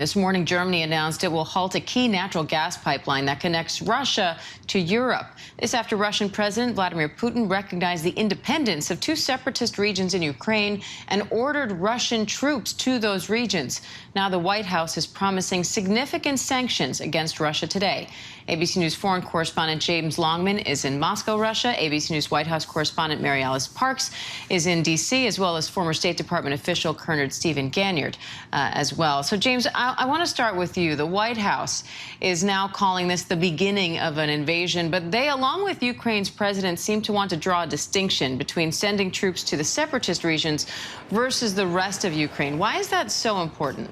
This morning, Germany announced it will halt a key natural gas pipeline that connects Russia to Europe. This after Russian President Vladimir Putin recognized the independence of two separatist regions in Ukraine and ordered Russian troops to those regions. Now the White House is promising significant sanctions against Russia today. ABC News foreign correspondent James Longman is in Moscow, Russia. ABC News White House correspondent Mary Alice Parks is in D.C., as well as former State Department official Colonel Stephen Ganyard as well. So, James, I want to start with you. The White House is now calling this the beginning of an invasion, but they, along with Ukraine's president, seem to want to draw a distinction between sending troops to the separatist regions versus the rest of Ukraine. Why is that so important?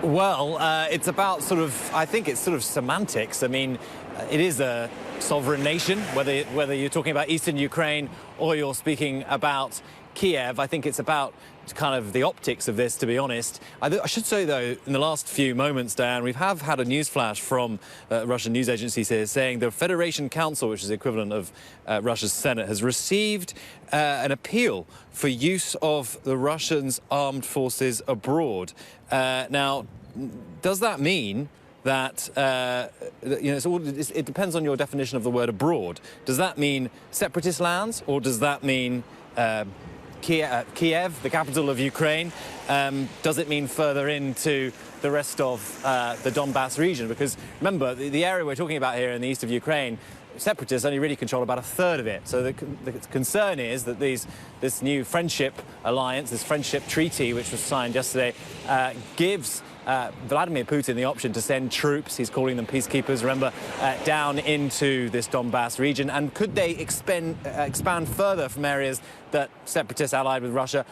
Well, it's about I think it's semantics. I mean, it is a sovereign nation, whether you're talking about eastern Ukraine or you're speaking about Kiev. I think it's about kind of the optics of this, to be honest. I should say, though, in the last few moments, Diane, we have had a news flash from Russian news agencies here saying the Federation Council, which is the equivalent of Russia's Senate, has received an appeal for use of the Russians' armed forces abroad. Now, does that mean that, it depends on your definition of the word abroad. Does that mean separatist lands, or does that mean Kiev, the capital of Ukraine? Does it mean further into the rest of the Donbass region? Because remember, the area we're talking about here in the east of Ukraine, separatists only really control about a third of it. So the concern is that this new friendship alliance, this friendship treaty, which was signed yesterday, gives Vladimir Putin the option to send troops, he's calling them peacekeepers, remember, down into this Donbass region. And could they expand further from areas that separatists allied with Russia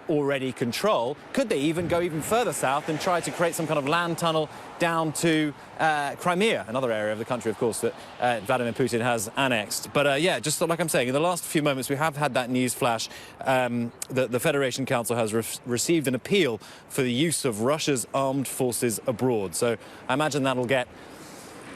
already control? Could they even go even further south and try to create some kind of land tunnel down to Crimea, another area of the country, of course, that Vladimir Putin has annexed? But yeah, just like I'm saying, in the last few moments we have had that news flash that the Federation Council has received an appeal for the use of Russia's armed forces abroad. So I imagine that'll get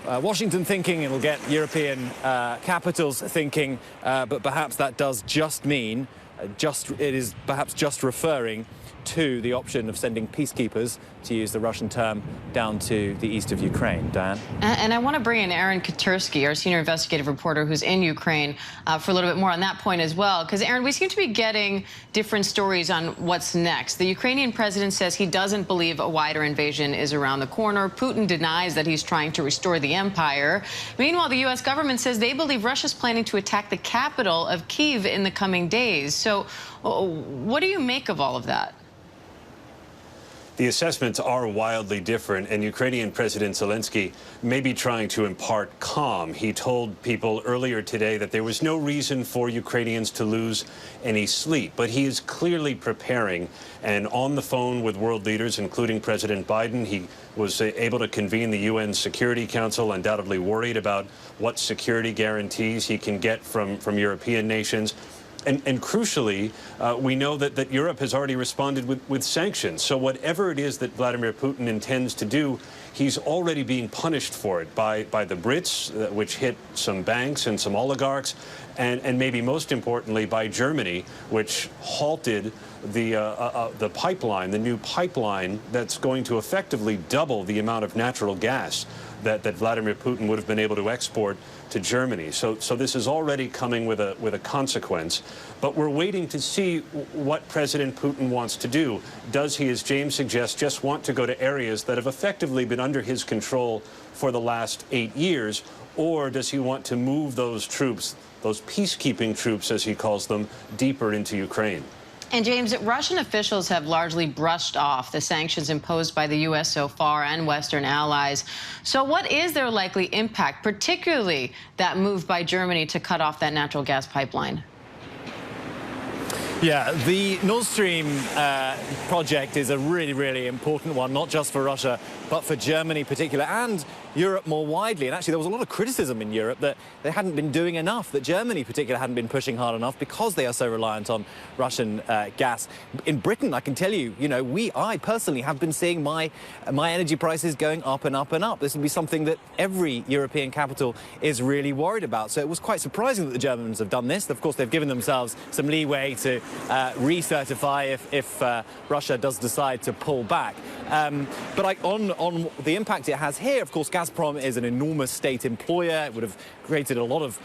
Washington thinking, it'll get European capitals thinking, but perhaps that does just mean, it is perhaps just referring to the option of sending peacekeepers, to use the Russian term, down to the east of Ukraine. Diane? And I want to bring in Aaron Katursky, our senior investigative reporter who's in Ukraine, for a little bit more on that point as well. Because, Aaron, we seem to be getting different stories on what's next. The Ukrainian president says he doesn't believe a wider invasion is around the corner. Putin denies that he's trying to restore the empire. Meanwhile, the U.S. government says they believe Russia's planning to attack the capital of Kyiv in the coming days. So what do you make of all of that? The assessments are wildly different, and Ukrainian President Zelensky may be trying to impart calm. He told people earlier today that there was no reason for Ukrainians to lose any sleep, but he is clearly preparing. And on the phone with world leaders, including President Biden, he was able to convene the UN Security Council, undoubtedly worried about what security guarantees he can get from European nations. And crucially, we know that Europe has already responded with sanctions. So whatever it is that Vladimir Putin intends to do, he's already being punished for it by the Brits, which hit some banks and some oligarchs, and maybe most importantly by Germany, which halted the pipeline, the new pipeline that's going to effectively double the amount of natural gas that Vladimir Putin would have been able to export to Germany. So this is already coming with a consequence. But we're waiting to see what President Putin wants to do. Does he, as James suggests, just want to go to areas that have effectively been under his control for the last 8 years? Or does he want to move those troops, those peacekeeping troops, as he calls them, deeper into Ukraine? And, James, Russian officials have largely brushed off the sanctions imposed by the U.S. so far and Western allies. So what is their likely impact, particularly that move by Germany to cut off that natural gas pipeline? Yeah, the Nord Stream project is a really, really important one, not just for Russia, but for Germany in particular, and Europe more widely. And actually, there was a lot of criticism in Europe that they hadn't been doing enough, that Germany in particular hadn't been pushing hard enough because they are so reliant on Russian gas. In Britain, I can tell you, I personally have been seeing my energy prices going up and up and up. This will be something that every European capital is really worried about. So it was quite surprising that the Germans have done this. Of course, they've given themselves some leeway to recertify if Russia does decide to pull back. But on the impact it has here, of course, Gazprom is an enormous state employer. It would have created a lot of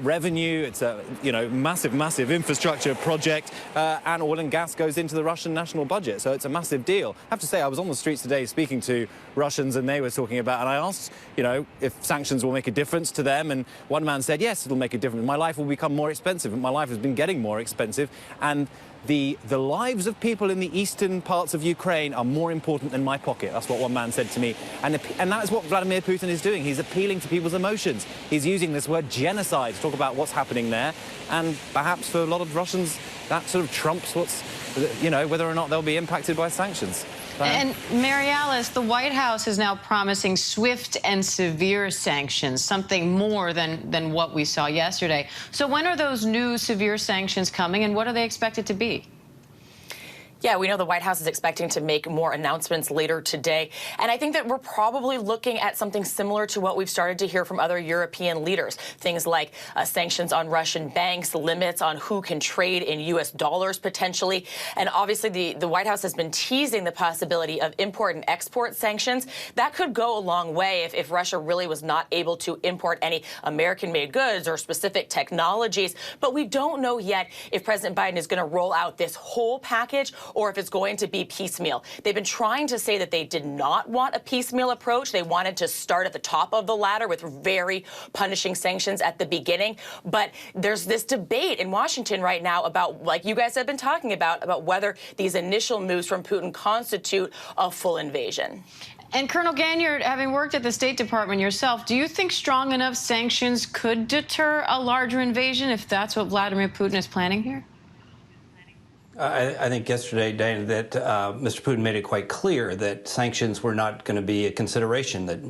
revenue. It's a massive infrastructure project, and oil and gas goes into the Russian national budget. So it's a massive deal. I have to say, I was on the streets today speaking to Russians, and they were talking about, and I asked, if sanctions will make a difference to them, and one man said, yes, it'll make a difference. My life will become more expensive. My life has been getting more expensive, and the lives of people in the eastern parts of Ukraine are more important than my pocket. That's what one man said to me. And that is what Vladimir Putin is doing. He's appealing to people's emotions. He's using this word genocide to talk about what's happening there. And perhaps for a lot of Russians, that sort of trumps whether or not they'll be impacted by sanctions. And Mary Alice, the White House is now promising swift and severe sanctions, something more than what we saw yesterday. So when are those new severe sanctions coming, and what are they expected to be? Yeah, we know the White House is expecting to make more announcements later today. And I think that we're probably looking at something similar to what we've started to hear from other European leaders. Things like sanctions on Russian banks, limits on who can trade in U.S. dollars potentially. And obviously, the White House has been teasing the possibility of import and export sanctions. That could go a long way if Russia really was not able to import any American-made goods or specific technologies. But we don't know yet if President Biden is going to roll out this whole package or if it's going to be piecemeal. They've been trying to say that they did not want a piecemeal approach. They wanted to start at the top of the ladder with very punishing sanctions at the beginning. But there's this debate in Washington right now about, like you guys have been talking about whether these initial moves from Putin constitute a full invasion. And Colonel Ganyard, having worked at the State Department yourself, do you think strong enough sanctions could deter a larger invasion if that's what Vladimir Putin is planning here? I think yesterday, Dana, that Mr. Putin made it quite clear that sanctions were not going to be a consideration, that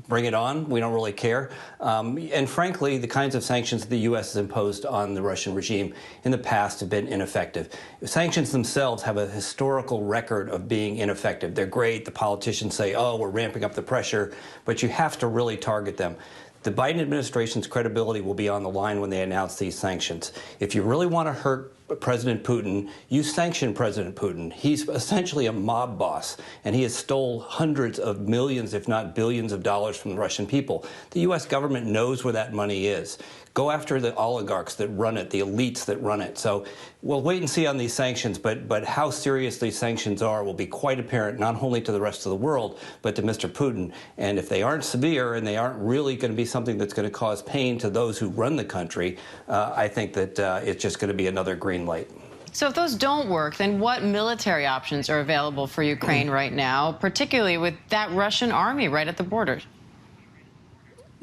bring it on, we don't really care. And frankly, the kinds of sanctions the U.S. has imposed on the Russian regime in the past have been ineffective. Sanctions themselves have a historical record of being ineffective. They're great. The politicians say, oh, we're ramping up the pressure, but you have to really target them. The Biden administration's credibility will be on the line when they announce these sanctions. If you really want to hurt President Putin, you sanction President Putin. He's essentially a mob boss, and he has stole hundreds of millions, if not billions of dollars from the Russian people. The U.S. government knows where that money is. Go after the oligarchs that run it, the elites that run it. So we'll wait and see on these sanctions, but how serious these sanctions are will be quite apparent not only to the rest of the world, but to Mr. Putin. And if they aren't severe and they aren't really going to be something that's going to cause pain to those who run the country, I think that it's just going to be another green light. So if those don't work, then what military options are available for Ukraine right now, particularly with that Russian army right at the border?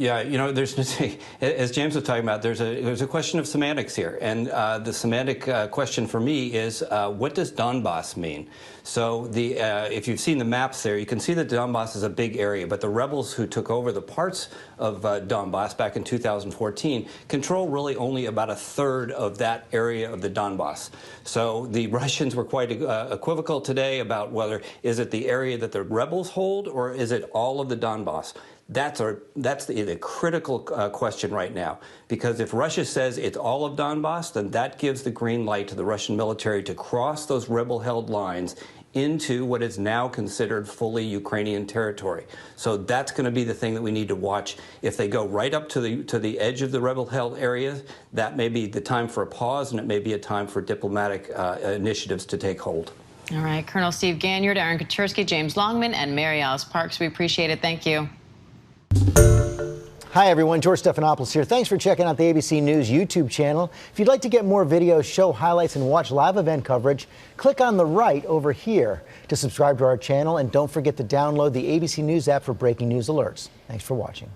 Yeah, there's, as James was talking about, there's a question of semantics here. And the semantic question for me is, what does Donbass mean? So if you've seen the maps there, you can see that Donbass is a big area, but the rebels who took over the parts of Donbass back in 2014 control really only about a third of that area of the Donbass. So the Russians were quite equivocal today about whether is it the area that the rebels hold or is it all of the Donbass. That's the critical question right now, because if Russia says it's all of Donbass, then that gives the green light to the Russian military to cross those rebel-held lines into what is now considered fully Ukrainian territory. So that's going to be the thing that we need to watch. If they go right up to the edge of the rebel-held areas, that may be the time for a pause, and it may be a time for diplomatic initiatives to take hold. All right, Colonel Steve Ganyard, Aaron Katersky, James Longman, and Mary Alice Parks. We appreciate it. Thank you. Hi, everyone. George Stephanopoulos here. Thanks for checking out the ABC News YouTube channel. If you'd like to get more videos, show highlights, and watch live event coverage, click on the right over here to subscribe to our channel. And don't forget to download the ABC News app for breaking news alerts. Thanks for watching.